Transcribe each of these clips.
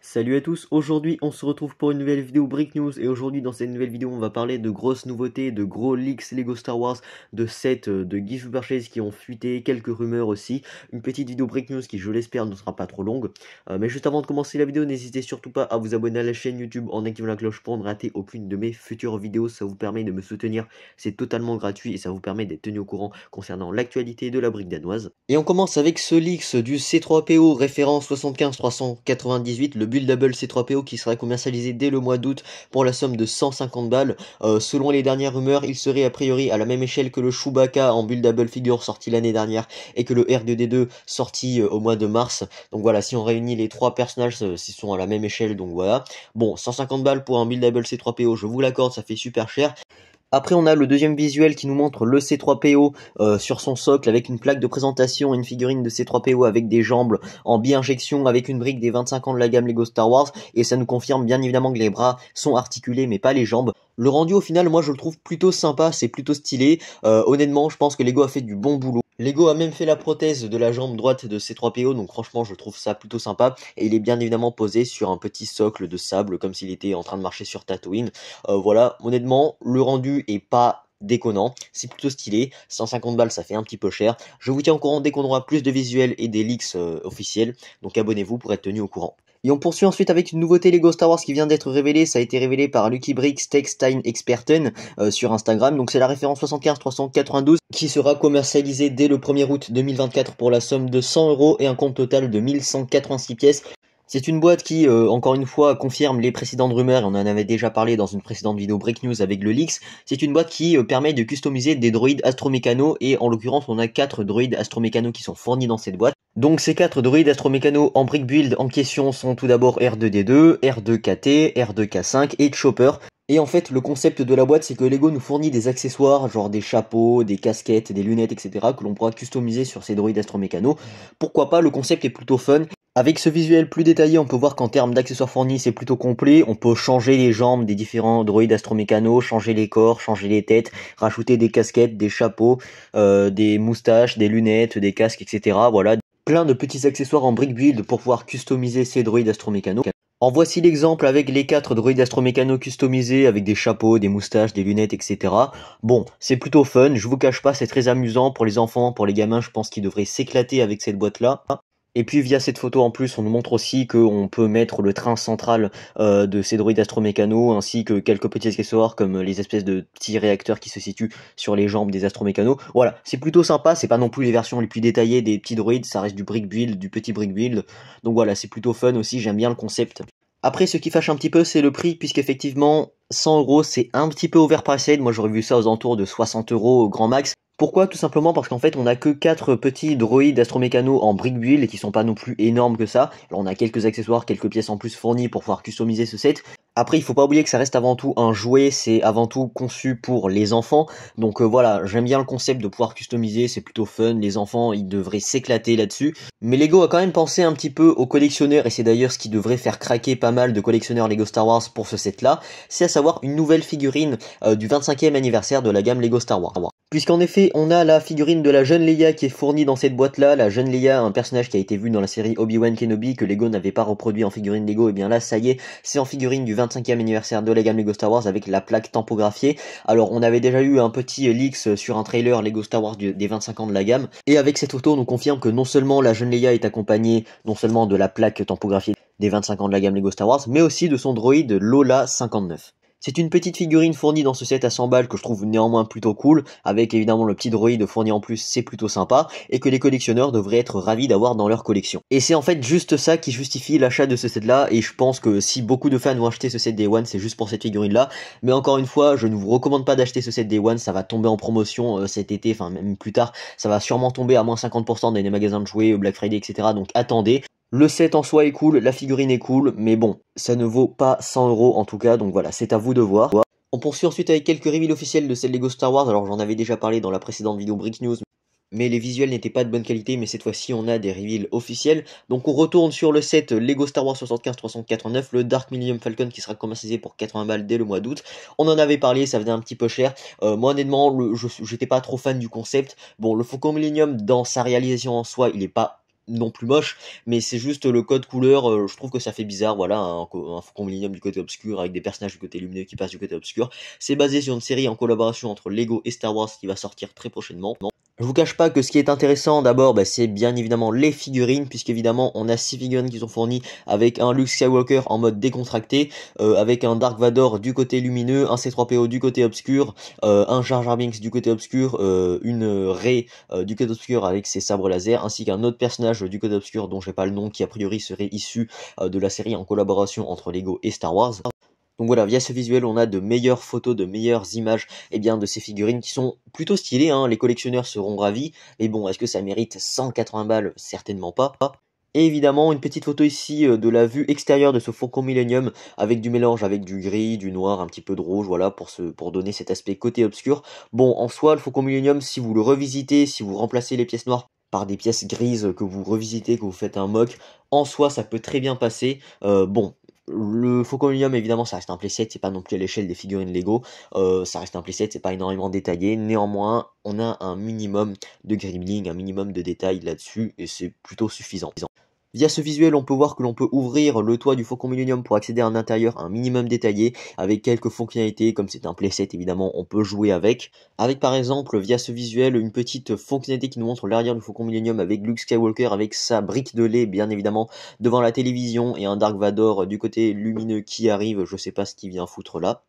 Salut à tous, aujourd'hui on se retrouve pour une nouvelle vidéo Brick News et aujourd'hui dans cette nouvelle vidéo on va parler de grosses nouveautés, de gros leaks Lego Star Wars, de sets de gift purchase qui ont fuité, quelques rumeurs aussi, une petite vidéo Brick News qui je l'espère ne sera pas trop longue. Mais juste avant de commencer la vidéo, n'hésitez surtout pas à vous abonner à la chaîne YouTube en activant la cloche pour ne rater aucune de mes futures vidéos, ça vous permet de me soutenir, c'est totalement gratuit et ça vous permet d'être tenu au courant concernant l'actualité de la brique danoise. Et on commence avec ce leaks du C3PO référence 75398, le Buildable C3PO qui sera commercialisé dès le mois d'août pour la somme de 150 balles. Selon les dernières rumeurs, il serait a priori à la même échelle que le Chewbacca en Buildable figure sorti l'année dernière et que le R2D2 sorti au mois de mars. Donc voilà, si on réunit les trois personnages, ils sont à la même échelle, donc voilà. Bon, 150 balles pour un Buildable C3PO, je vous l'accorde, ça fait super cher. Après, on a le deuxième visuel qui nous montre le C3PO sur son socle avec une plaque de présentation, une figurine de C3PO avec des jambes en bi-injection avec une brique des 25 ans de la gamme Lego Star Wars et ça nous confirme bien évidemment que les bras sont articulés mais pas les jambes. Le rendu au final, moi je le trouve plutôt sympa, c'est plutôt stylé. Honnêtement, je pense que Lego a fait du bon boulot. Lego a même fait la prothèse de la jambe droite de C3PO, donc franchement je trouve ça plutôt sympa. Et il est bien évidemment posé sur un petit socle de sable, comme s'il était en train de marcher sur Tatooine. Voilà, honnêtement, le rendu est pas déconnant, c'est plutôt stylé, 150 balles ça fait un petit peu cher. Je vous tiens au courant dès qu'on aura plus de visuels et des leaks officiels, donc abonnez-vous pour être tenu au courant. Et on poursuit ensuite avec une nouveauté Lego Star Wars qui vient d'être révélée, ça a été révélé par Lucky Bricks Textile Experten sur Instagram, donc c'est la référence 75392 qui sera commercialisée dès le 1er août 2024 pour la somme de 100 € et un compte total de 1186 pièces. C'est une boîte qui, encore une fois, confirme les précédentes rumeurs, on en avait déjà parlé dans une précédente vidéo Break News avec le Leaks. C'est une boîte qui permet de customiser des droïdes astromécano, et en l'occurrence on a 4 droïdes astromécano qui sont fournis dans cette boîte. Donc ces 4 droïdes astromécano en brick build en question sont tout d'abord R2D2, R2KT, R2K5 et Chopper. Et en fait, le concept de la boîte, c'est que Lego nous fournit des accessoires, genre des chapeaux, des casquettes, des lunettes, etc., que l'on pourra customiser sur ces droïdes astromécano. Pourquoi pas, le concept est plutôt fun. Avec ce visuel plus détaillé, on peut voir qu'en termes d'accessoires fournis, c'est plutôt complet. On peut changer les jambes des différents droïdes astromécano, changer les corps, changer les têtes, rajouter des casquettes, des chapeaux, des moustaches, des lunettes, des casques, etc. Voilà, plein de petits accessoires en brick build pour pouvoir customiser ces droïdes astromécano. En voici l'exemple avec les 4 droïdes astromécano customisés avec des chapeaux, des moustaches, des lunettes, etc. Bon, c'est plutôt fun, je vous cache pas, c'est très amusant pour les enfants, pour les gamins, je pense qu'ils devraient s'éclater avec cette boîte-là. Et puis via cette photo en plus, on nous montre aussi qu'on peut mettre le train central de ces droïdes astromécano, ainsi que quelques petits accessoires comme les espèces de petits réacteurs qui se situent sur les jambes des astromécanos. Voilà, c'est plutôt sympa, c'est pas non plus les versions les plus détaillées des petits droïdes, ça reste du brick build, du petit brick build. Donc voilà, c'est plutôt fun aussi, j'aime bien le concept. Après, ce qui fâche un petit peu, c'est le prix, puisqu'effectivement, 100 € c'est un petit peu overpriced. Moi, j'aurais vu ça aux alentours de 60 € au grand max. Pourquoi? Tout simplement parce qu'en fait, on a que 4 petits droïdes astromécano en brick build et qui sont pas non plus énormes que ça. Alors, on a quelques accessoires, quelques pièces en plus fournies pour pouvoir customiser ce set. Après, il faut pas oublier que ça reste avant tout un jouet, c'est avant tout conçu pour les enfants. Donc voilà, j'aime bien le concept de pouvoir customiser, c'est plutôt fun, les enfants, ils devraient s'éclater là-dessus. Mais Lego a quand même pensé un petit peu aux collectionneurs, et c'est d'ailleurs ce qui devrait faire craquer pas mal de collectionneurs Lego Star Wars pour ce set-là, c'est à savoir une nouvelle figurine du 25e anniversaire de la gamme Lego Star Wars. Puisqu'en effet, on a la figurine de la jeune Leia qui est fournie dans cette boîte-là. La jeune Leia, un personnage qui a été vu dans la série Obi-Wan Kenobi, que Lego n'avait pas reproduit en figurine Lego, et bien là, ça y est, c'est en figurine du 25e anniversaire de la gamme Lego Star Wars avec la plaque tampographiée. Alors, on avait déjà eu un petit leaks sur un trailer Lego Star Wars des 25 ans de la gamme, et avec cette photo, on nous confirme que non seulement la jeune Leia est accompagnée non seulement de la plaque tampographiée des 25 ans de la gamme Lego Star Wars, mais aussi de son droïde Lola 59. C'est une petite figurine fournie dans ce set à 100 balles que je trouve néanmoins plutôt cool, avec évidemment le petit droïde fourni en plus, c'est plutôt sympa, et que les collectionneurs devraient être ravis d'avoir dans leur collection. Et c'est en fait juste ça qui justifie l'achat de ce set là, et je pense que si beaucoup de fans vont acheter ce set Day One, c'est juste pour cette figurine là, mais encore une fois, je ne vous recommande pas d'acheter ce set Day One, ça va tomber en promotion cet été, enfin même plus tard, ça va sûrement tomber à moins 50% dans les magasins de jouets, Black Friday, etc. Donc attendez. Le set en soi est cool, la figurine est cool, mais bon, ça ne vaut pas 100 € en tout cas, donc voilà, c'est à vous de voir. On poursuit ensuite avec quelques reveals officiels de cette Lego Star Wars, alors j'en avais déjà parlé dans la précédente vidéo Brick News, mais les visuels n'étaient pas de bonne qualité, mais cette fois-ci on a des reveals officiels. Donc on retourne sur le set Lego Star Wars 75-389, le Dark Millennium Falcon qui sera commercialisé pour 80 balles dès le mois d'août. On en avait parlé, ça venait un petit peu cher. Moi honnêtement, j'étais pas trop fan du concept. Bon, le Faucon Millennium dans sa réalisation en soi, il est pas non plus moche, mais c'est juste le code couleur, je trouve que ça fait bizarre, voilà, un Faucon Millenium du côté obscur avec des personnages du côté lumineux qui passent du côté obscur. C'est basé sur une série en collaboration entre Lego et Star Wars qui va sortir très prochainement. Je vous cache pas que ce qui est intéressant d'abord, c'est bien évidemment les figurines, puisqu'évidemment on a 6 figurines qui sont fournies avec un Luke Skywalker en mode décontracté, avec un Dark Vador du côté lumineux, un C3PO du côté obscur, un Jar Jar Binks du côté obscur, une Rey du côté obscur avec ses sabres laser, ainsi qu'un autre personnage du côté obscur dont j'ai pas le nom, qui a priori serait issu de la série en collaboration entre Lego et Star Wars. Donc voilà, via ce visuel, on a de meilleures photos, de meilleures images de ces figurines qui sont plutôt stylées, hein. Les collectionneurs seront ravis, mais bon, est-ce que ça mérite 180 balles? Certainement pas. Et évidemment, une petite photo ici de la vue extérieure de ce Faucon Millenium, avec du mélange avec du gris, du noir, un petit peu de rouge, voilà, pour donner cet aspect côté obscur. Bon, en soi, le Faucon Millenium, si vous le revisitez, si vous remplacez les pièces noires par des pièces grises que vous revisitez, que vous faites un mock, en soi, ça peut très bien passer. Bon, le Faucon Millenium, évidemment, ça reste un playset, c'est pas non plus à l'échelle des figurines Lego, ça reste un playset, c'est pas énormément détaillé, néanmoins, on a un minimum de gribbling, un minimum de détails là-dessus, et c'est plutôt suffisant. Via ce visuel, on peut voir que l'on peut ouvrir le toit du Faucon Millenium pour accéder à un intérieur un minimum détaillé, avec quelques fonctionnalités, comme c'est un playset évidemment, on peut jouer avec. Avec par exemple, via ce visuel, une petite fonctionnalité qui nous montre l'arrière du Faucon Millenium avec Luke Skywalker, avec sa brique de lait bien évidemment devant la télévision, et un Dark Vador du côté lumineux qui arrive, je sais pas ce qu'il vient foutre là.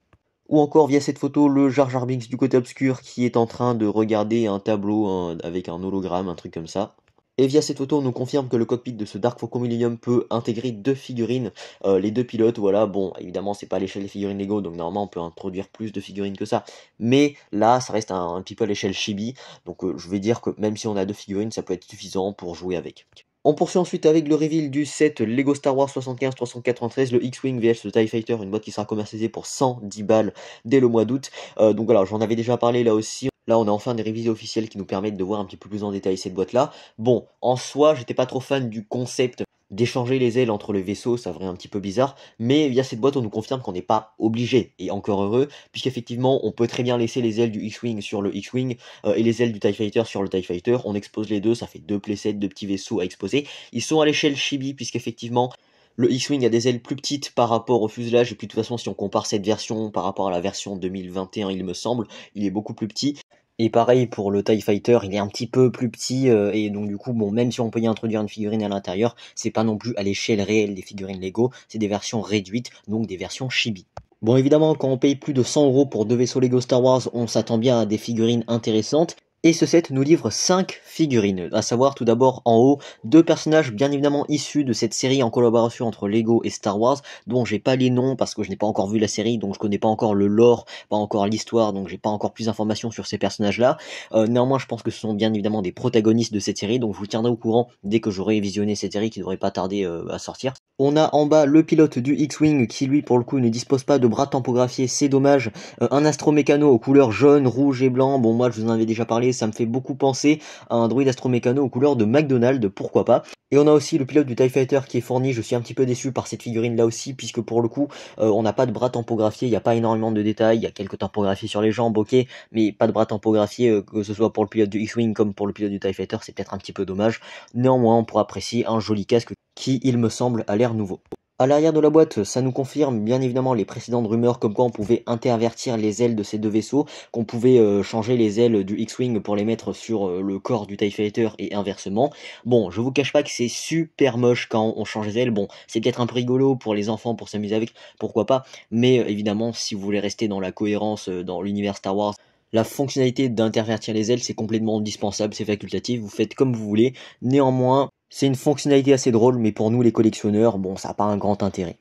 Ou encore via cette photo, le Jar Jar Binks du côté obscur qui est en train de regarder un tableau avec un hologramme, un truc comme ça. Et via cette photo, on nous confirme que le cockpit de ce Dark Faucon Millenium peut intégrer deux figurines, les deux pilotes, voilà, bon, évidemment, c'est pas à l'échelle des figurines Lego, donc normalement, on peut introduire plus de figurines que ça, mais là, ça reste un petit peu à l'échelle chibi, donc je vais dire que même si on a deux figurines, ça peut être suffisant pour jouer avec. On poursuit ensuite avec le reveal du set Lego Star Wars 75-393, le X-Wing vs le TIE Fighter, une boîte qui sera commercialisée pour 110 balles dès le mois d'août. Donc voilà, j'en avais déjà parlé là aussi. Là, on a enfin des révisions officielles qui nous permettent de voir un petit peu plus en détail cette boîte-là. Bon, en soi, j'étais pas trop fan du concept d'échanger les ailes entre les vaisseaux, ça ferait un petit peu bizarre, mais via cette boîte, on nous confirme qu'on n'est pas obligé, et encore heureux, puisqu'effectivement, on peut très bien laisser les ailes du X-Wing sur le X-Wing, et les ailes du TIE Fighter sur le TIE Fighter, on expose les deux, ça fait deux playsets, deux petits vaisseaux à exposer. Ils sont à l'échelle chibi, puisqu'effectivement, le X-Wing a des ailes plus petites par rapport au fuselage, et puis de toute façon, si on compare cette version par rapport à la version 2021, il me semble, il est beaucoup plus petit. Et pareil pour le TIE Fighter, il est un petit peu plus petit, et donc du coup, bon, même si on peut y introduire une figurine à l'intérieur, c'est pas non plus à l'échelle réelle des figurines Lego, c'est des versions réduites, donc des versions chibi. Bon, évidemment, quand on paye plus de 100 € pour deux vaisseaux Lego Star Wars, on s'attend bien à des figurines intéressantes. Et ce set nous livre 5 figurines, à savoir tout d'abord en haut, deux personnages bien évidemment issus de cette série en collaboration entre Lego et Star Wars, dont j'ai pas les noms parce que je n'ai pas encore vu la série, donc je connais pas encore le lore, pas encore l'histoire, donc j'ai pas encore plus d'informations sur ces personnages-là. Néanmoins, je pense que ce sont bien évidemment des protagonistes de cette série, donc je vous tiendrai au courant dès que j'aurai visionné cette série qui devrait pas tarder à sortir. On a en bas le pilote du X-Wing qui lui pour le coup ne dispose pas de bras tampographiés, c'est dommage. Un astromécano aux couleurs jaune, rouge et blanc, bon moi je vous en avais déjà parlé, ça me fait beaucoup penser à un droïde astromécano aux couleurs de McDonald's, pourquoi pas. Et on a aussi le pilote du TIE Fighter qui est fourni, je suis un petit peu déçu par cette figurine là aussi, puisque pour le coup on n'a pas de bras tampographiés, il n'y a pas énormément de détails, il y a quelques tampographies sur les jambes, ok, mais pas de bras tampographiés, que ce soit pour le pilote du X-Wing comme pour le pilote du TIE Fighter, c'est peut-être un petit peu dommage. Néanmoins on pourra apprécier un joli casque qui, il me semble, a l'air nouveau. À l'arrière de la boîte, ça nous confirme bien évidemment les précédentes rumeurs comme quoi on pouvait intervertir les ailes de ces deux vaisseaux, qu'on pouvait changer les ailes du X-Wing pour les mettre sur le corps du TIE Fighter et inversement. Bon, je vous cache pas que c'est super moche quand on change les ailes, bon, c'est peut-être un peu rigolo pour les enfants pour s'amuser avec, pourquoi pas, mais évidemment si vous voulez rester dans la cohérence dans l'univers Star Wars, la fonctionnalité d'intervertir les ailes, c'est complètement indispensable, c'est facultatif, vous faites comme vous voulez. Néanmoins, c'est une fonctionnalité assez drôle, mais pour nous les collectionneurs, bon, ça n'a pas un grand intérêt.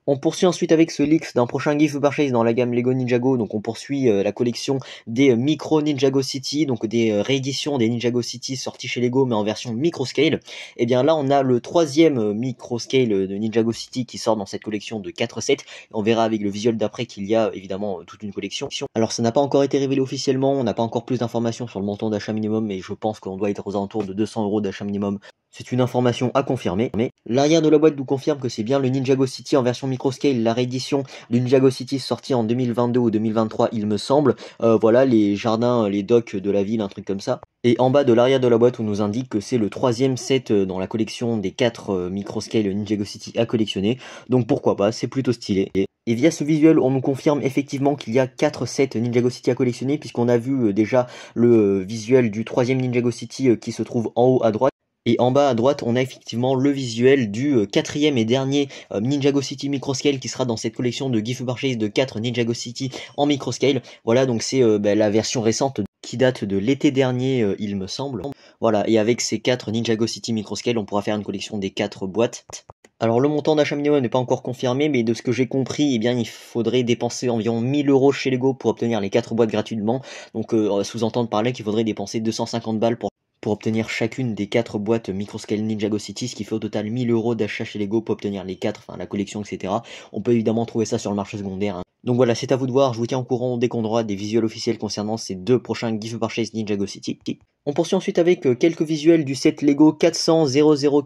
On poursuit ensuite avec ce leaks d'un prochain gift purchase dans la gamme Lego Ninjago, donc on poursuit la collection des micro Ninjago City, donc des rééditions des Ninjago City sorties chez Lego mais en version micro scale. Et bien là on a le troisième micro scale de Ninjago City qui sort dans cette collection de 4 sets. On verra avec le visuel d'après qu'il y a évidemment toute une collection. Alors ça n'a pas encore été révélé officiellement, on n'a pas encore plus d'informations sur le montant d'achat minimum, mais je pense qu'on doit être aux alentours de 200 € d'achat minimum C'est une information à confirmer. Mais l'arrière de la boîte nous confirme que c'est bien le Ninjago City en version microscale, la réédition du Ninjago City sortie en 2022 ou 2023, il me semble. Voilà, les jardins, les docks de la ville, un truc comme ça. Et en bas de l'arrière de la boîte, on nous indique que c'est le 3e set dans la collection des 4 microscale Ninjago City à collectionner. Donc pourquoi pas, c'est plutôt stylé. Et via ce visuel, on nous confirme effectivement qu'il y a 4 sets Ninjago City à collectionner, puisqu'on a vu déjà le visuel du 3e Ninjago City qui se trouve en haut à droite. Et en bas à droite, on a effectivement le visuel du 4e et dernier Ninjago City Microscale qui sera dans cette collection de Gift Purchase de 4 Ninjago City en microscale. Voilà, donc c'est la version récente qui date de l'été dernier, il me semble. Voilà, et avec ces 4 Ninjago City Microscale, on pourra faire une collection des 4 boîtes. Alors le montant d'achat minimum n'est pas encore confirmé, mais de ce que j'ai compris, eh bien il faudrait dépenser environ 1000 € chez Lego pour obtenir les 4 boîtes gratuitement. Donc sous-entendre par là qu'il faudrait dépenser 250 balles pour obtenir chacune des 4 boîtes Microscale Ninjago City, ce qui fait au total 1000 € d'achat chez Lego pour obtenir les 4, enfin la collection, etc. On peut évidemment trouver ça sur le marché secondaire, hein. Donc voilà, c'est à vous de voir, je vous tiens au courant dès qu'on aura des visuels officiels concernant ces 2 prochains Gift Purchase Ninjago City. On poursuit ensuite avec quelques visuels du set Lego 400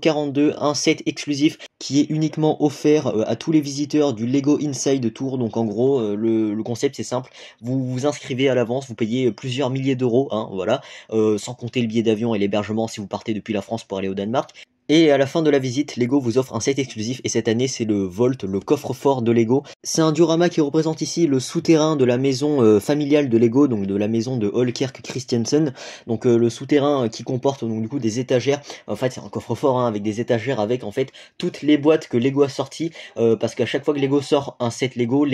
0042, un set exclusif qui est uniquement offert à tous les visiteurs du Lego Inside Tour. Donc en gros, le concept c'est simple, vous vous inscrivez à l'avance, vous payez plusieurs milliers d'euros, hein, voilà, sans compter le billet d'avion et l'hébergement si vous partez depuis la France pour aller au Danemark. Et à la fin de la visite, Lego vous offre un set exclusif et cette année c'est le Vault, le coffre-fort de Lego. C'est un diorama qui représente ici le souterrain de la maison familiale de Lego, donc de la maison de Holkirk Christiansen. Donc le souterrain qui comporte donc du coup des étagères. En fait c'est un coffre-fort hein, avec des étagères avec en fait toutes les boîtes que Lego a sorties, parce qu'à chaque fois que Lego sort un set Lego,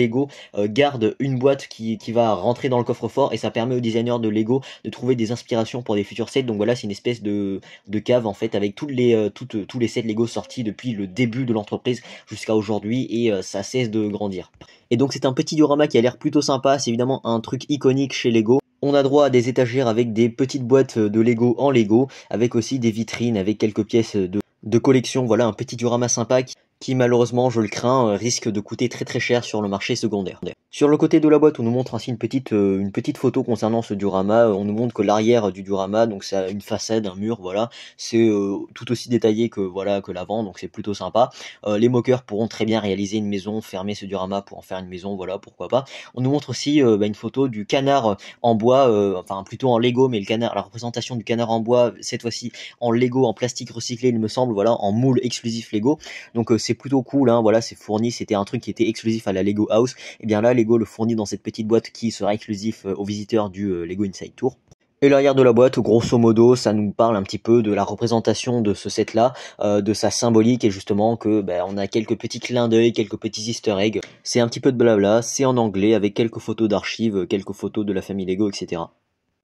garde une boîte qui va rentrer dans le coffre-fort et ça permet aux designers de Lego de trouver des inspirations pour des futurs sets. Donc voilà, c'est une espèce de cave en fait avec tous les sets Lego sortis depuis le début de l'entreprise jusqu'à aujourd'hui et ça cesse de grandir. Et donc c'est un petit diorama qui a l'air plutôt sympa, c'est évidemment un truc iconique chez Lego. On a droit à des étagères avec des petites boîtes de Lego en Lego, avec aussi des vitrines avec quelques pièces de collection. Voilà un petit diorama sympa qui malheureusement, je le crains, risque de coûter très très cher sur le marché secondaire. Sur le côté de la boîte, on nous montre ainsi une petite photo concernant ce diorama. On nous montre que l'arrière du diorama, donc c'est une façade, un mur, voilà, c'est tout aussi détaillé que l'avant, donc c'est plutôt sympa. Les moqueurs pourront très bien réaliser une maison, fermer ce diorama pour en faire une maison, voilà, pourquoi pas. On nous montre aussi une photo du canard en bois, enfin plutôt en Lego, mais le canard, la représentation du canard en bois, cette fois-ci en Lego, en plastique recyclé, il me semble, voilà, en moule exclusif Lego. Donc c'est plutôt cool, hein, voilà, c'est fourni, c'était un truc qui était exclusif à la Lego House, et bien là Lego le fournit dans cette petite boîte qui sera exclusif aux visiteurs du Lego Inside Tour. Et l'arrière de la boîte, grosso modo, ça nous parle un petit peu de la représentation de ce set-là, de sa symbolique, et justement que on a quelques petits clins d'œil, quelques petits easter eggs. C'est un petit peu de blabla, c'est en anglais, avec quelques photos d'archives, quelques photos de la famille Lego, etc.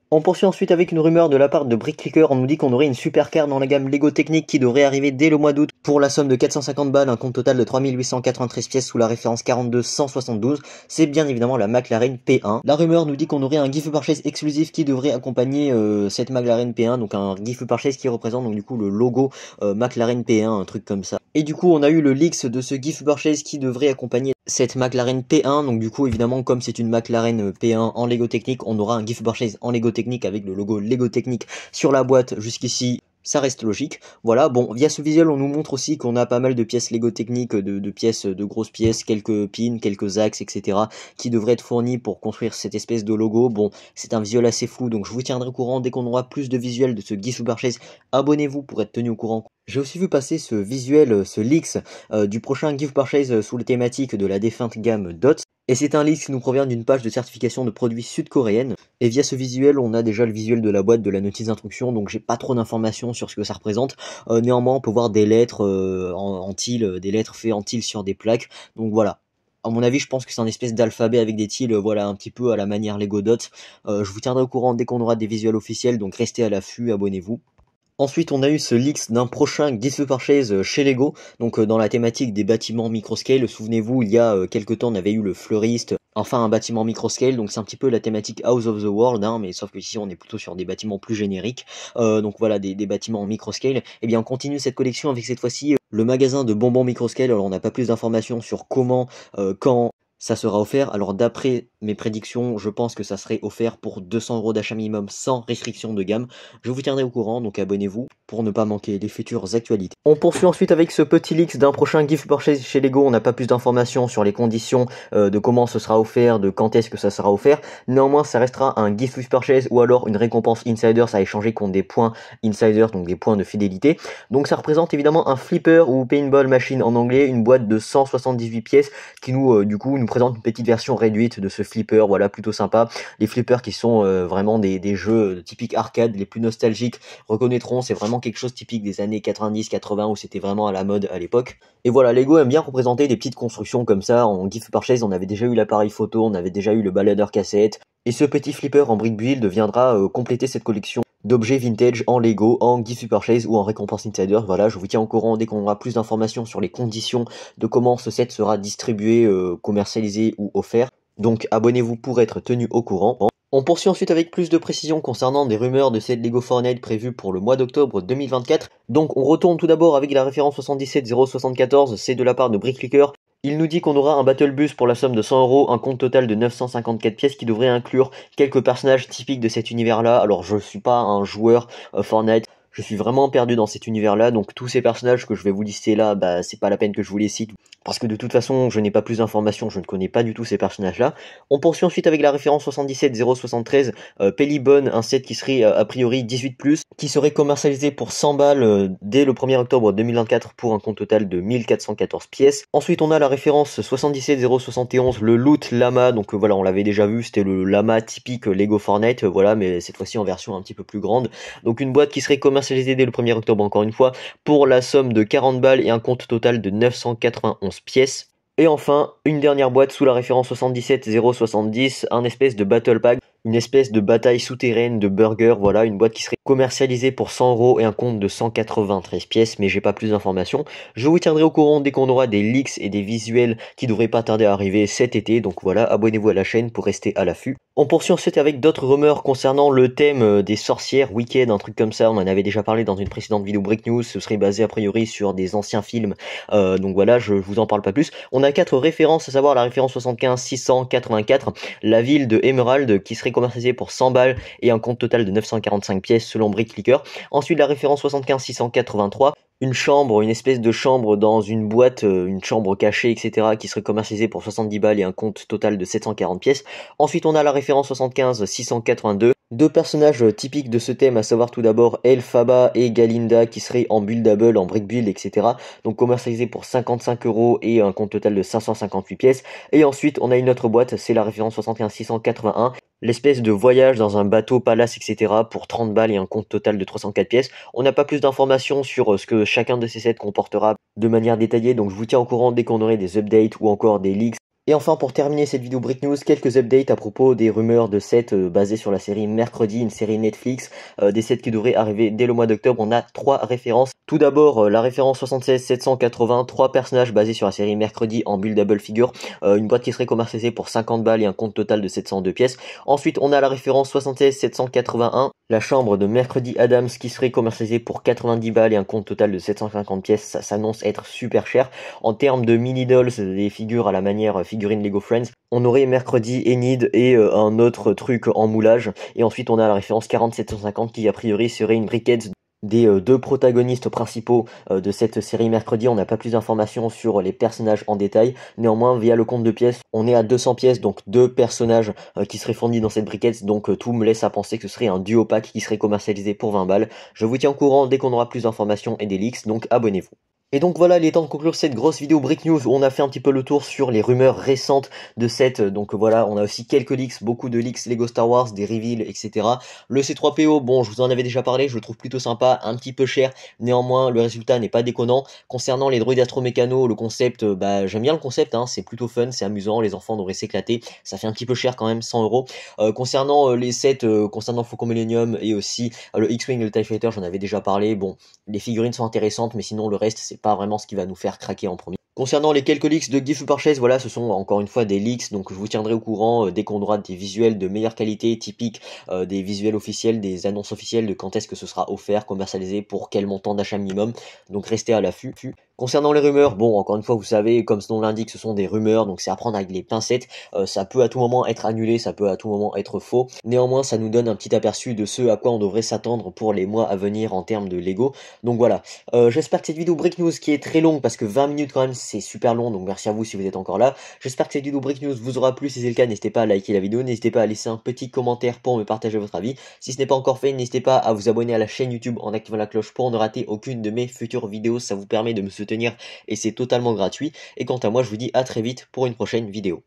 On poursuit ensuite avec une rumeur de la part de Brickclicker. On nous dit qu'on aurait une supercar dans la gamme Lego Technique qui devrait arriver dès le mois d'août pour la somme de 450 balles, un compte total de 3893 pièces sous la référence 42172. C'est bien évidemment la McLaren P1. La rumeur nous dit qu'on aurait un gift purchase exclusif qui devrait accompagner cette McLaren P1, donc un gift purchase qui représente donc du coup le logo McLaren P1, un truc comme ça. Et du coup on a eu le leaks de ce gift purchase qui devrait accompagner cette McLaren P1, donc du coup évidemment comme c'est une McLaren P1 en Lego Technique, on aura un gift purchase en Lego Technique avec le logo Lego Technique sur la boîte. Jusqu'ici ça reste logique. Voilà, bon, via ce visuel on nous montre aussi qu'on a pas mal de pièces Lego Technique, de pièces, de grosses pièces, quelques pins, quelques axes, etc. qui devraient être fournis pour construire cette espèce de logo. Bon, c'est un visuel assez flou, donc je vous tiendrai au courant dès qu'on aura plus de visuels de ce gift purchase. Abonnez-vous pour être tenu au courant. J'ai aussi vu passer ce visuel, ce leaks du prochain gift purchase sous la thématique de la défunte gamme DOTS. Et c'est un leak qui nous provient d'une page de certification de produits sud-coréenne. Et via ce visuel, on a déjà le visuel de la boîte, de la notice d'instruction, donc j'ai pas trop d'informations sur ce que ça représente. Néanmoins, on peut voir des lettres en til, des lettres faites en til sur des plaques. Donc voilà. À mon avis, je pense que c'est un espèce d'alphabet avec des tils, voilà, un petit peu à la manière Lego Dots. Je vous tiendrai au courant dès qu'on aura des visuels officiels, donc restez à l'affût, abonnez-vous. Ensuite, on a eu ce leaks d'un prochain gift purchase chez Lego, donc dans la thématique des bâtiments microscale. Souvenez-vous, il y a quelques temps, on avait eu le fleuriste, enfin un bâtiment microscale, donc c'est un petit peu la thématique House of the World, hein, mais sauf que ici on est plutôt sur des bâtiments plus génériques, donc voilà, des bâtiments en microscale. Et bien on continue cette collection avec cette fois-ci le magasin de bonbons microscale. Alors on n'a pas plus d'informations sur comment, quand ça sera offert. Alors d'après mes prédictions, je pense que ça serait offert pour 200 € d'achat minimum sans restriction de gamme. Je vous tiendrai au courant, donc abonnez-vous pour ne pas manquer les futures actualités. On poursuit ensuite avec ce petit leak d'un prochain gift purchase chez Lego. On n'a pas plus d'informations sur les conditions de comment ce sera offert, de quand est-ce que ça sera offert. Néanmoins, ça restera un gift with purchase ou alors une récompense insider. Ça a échangé contre des points insider, donc des points de fidélité. Donc ça représente évidemment un flipper ou paintball machine en anglais, une boîte de 178 pièces qui nous du coup nous présente une petite version réduite de ce flipper, voilà, plutôt sympa. Les flippers qui sont vraiment des jeux typiques arcade, les plus nostalgiques reconnaîtront, c'est vraiment quelque chose typique des années 90-80 où c'était vraiment à la mode à l'époque. Et voilà, Lego aime bien représenter des petites constructions comme ça en gift purchase. On avait déjà eu l'appareil photo, on avait déjà eu le baladeur cassette, et ce petit flipper en brick build viendra compléter cette collection d'objets vintage en Lego, en gift purchase ou en récompense insider. Voilà, je vous tiens au courant dès qu'on aura plus d'informations sur les conditions de comment ce set sera distribué, commercialisé ou offert. Donc abonnez-vous pour être tenu au courant. On poursuit ensuite avec plus de précisions concernant des rumeurs de cette Lego Fortnite prévues pour le mois d'octobre 2024. Donc on retourne tout d'abord avec la référence 77074, c'est de la part de BrickLeaker. Il nous dit qu'on aura un Battle Bus pour la somme de 100 €, un compte total de 954 pièces qui devrait inclure quelques personnages typiques de cet univers-là. Alors je suis pas un joueur Fortnite, je suis vraiment perdu dans cet univers-là, donc tous ces personnages que je vais vous lister là, bah c'est pas la peine que je vous les cite, parce que de toute façon je n'ai pas plus d'informations, je ne connais pas du tout ces personnages-là. On poursuit ensuite avec la référence 77073, Pellybone, un set qui serait a priori 18+, qui serait commercialisé pour 100 balles dès le 1er octobre 2024 pour un compte total de 1414 pièces. Ensuite on a la référence 77071, le Loot Lama, donc voilà, on l'avait déjà vu, c'était le Lama typique Lego Fortnite, voilà, mais cette fois-ci en version un petit peu plus grande. Donc une boîte qui serait commercialisée dès le 1er octobre encore une fois pour la somme de 40 balles et un compte total de 991 pièces. Et enfin, une dernière boîte sous la référence 77070, un espèce de Battle Pack, une espèce de bataille souterraine de burger, voilà, une boîte qui serait commercialisée pour 100 € et un compte de 193 pièces, mais j'ai pas plus d'informations. Je vous tiendrai au courant dès qu'on aura des leaks et des visuels qui devraient pas tarder à arriver cet été, donc voilà, abonnez-vous à la chaîne pour rester à l'affût. On poursuit ensuite avec d'autres rumeurs concernant le thème des sorcières, week-end, un truc comme ça, on en avait déjà parlé dans une précédente vidéo Break News, ce serait basé a priori sur des anciens films, donc voilà, je vous en parle pas plus. On a 4 références, à savoir la référence 75 684, la ville de Emerald qui serait commercialisée pour 100 balles et un compte total de 945 pièces selon BrickLeaker. Ensuite la référence 75 683, une chambre, une espèce de chambre dans une boîte, une chambre cachée, etc., qui serait commercialisée pour 70 balles et un compte total de 740 pièces. Ensuite, on a la référence 75 682, deux personnages typiques de ce thème, à savoir tout d'abord Elphaba et Galinda, qui seraient en buildable, en brick build, etc., donc commercialisés pour 55 € et un compte total de 558 pièces. Et ensuite, on a une autre boîte, c'est la référence 75 681, l'espèce de voyage dans un bateau palace, etc., pour 30 balles et un compte total de 304 pièces. On n'a pas plus d'informations sur ce que chacun de ces sets comportera de manière détaillée, donc je vous tiens au courant dès qu'on aurait des updates ou encore des leaks. Et enfin, pour terminer cette vidéo Brick News, quelques updates à propos des rumeurs de sets basés sur la série Mercredi, une série Netflix, des sets qui devraient arriver dès le mois d'octobre. On a 3 références. Tout d'abord, la référence 76 780, 3 personnages basés sur la série Mercredi en buildable figure, une boîte qui serait commercialisée pour 50 balles et un compte total de 702 pièces. Ensuite, on a la référence 76 781, la chambre de Mercredi Adams qui serait commercialisée pour 90 balles et un compte total de 750 pièces. Ça s'annonce être super cher. En termes de mini dolls, des figures à la manière figurine Lego Friends, on aurait Mercredi Enid et un autre truc en moulage. Et ensuite, on a la référence 4750 qui a priori serait une briquette des deux protagonistes principaux de cette série Mercredi. On n'a pas plus d'informations sur les personnages en détail. Néanmoins, via le compte de pièces, on est à 200 pièces, donc 2 personnages qui seraient fournis dans cette briquette. Donc tout me laisse à penser que ce serait un duo pack qui serait commercialisé pour 20 balles. Je vous tiens au courant dès qu'on aura plus d'informations et des leaks, donc abonnez-vous. Et donc voilà, il est temps de conclure cette grosse vidéo Brick News où on a fait un petit peu le tour sur les rumeurs récentes de cette. Donc voilà, on a aussi quelques leaks, beaucoup de leaks Lego Star Wars, des reveals, etc. Le C3PO, bon, je vous en avais déjà parlé, je le trouve plutôt sympa, un petit peu cher. Néanmoins, le résultat n'est pas déconnant. Concernant les droïdes astromécano, le concept, j'aime bien le concept, hein, c'est plutôt fun, c'est amusant, les enfants devraient s'éclater. Ça fait un petit peu cher quand même, 100 €. Concernant les sets, concernant Faucon Millennium et aussi le X-Wing et le TIE Fighter, j'en avais déjà parlé. Bon, les figurines sont intéressantes, mais sinon le reste, c'est pas vraiment ce qui va nous faire craquer en premier. Concernant les quelques leaks de Gift Purchase, voilà, ce sont encore une fois des leaks, donc je vous tiendrai au courant dès qu'on aura des visuels de meilleure qualité, typiques des visuels officiels, des annonces officielles de quand est-ce que ce sera offert, commercialisé, pour quel montant d'achat minimum, donc restez à l'affût. Concernant les rumeurs, bon, encore une fois, vous savez, comme son nom l'indique, ce sont des rumeurs, donc c'est à prendre avec les pincettes. Ça peut à tout moment être annulé, ça peut à tout moment être faux. Néanmoins, ça nous donne un petit aperçu de ce à quoi on devrait s'attendre pour les mois à venir en termes de Lego. Donc voilà, j'espère que cette vidéo Brick News, qui est très longue, parce que 20 minutes quand même, c'est super long, donc merci à vous si vous êtes encore là. J'espère que cette vidéo Brick News vous aura plu. Si c'est le cas, n'hésitez pas à liker la vidéo, n'hésitez pas à laisser un petit commentaire pour me partager votre avis. Si ce n'est pas encore fait, n'hésitez pas à vous abonner à la chaîne YouTube en activant la cloche pour ne rater aucune de mes futures vidéos. Ça vous permet de me soutenir et c'est totalement gratuit. Et quant à moi, je vous dis à très vite pour une prochaine vidéo.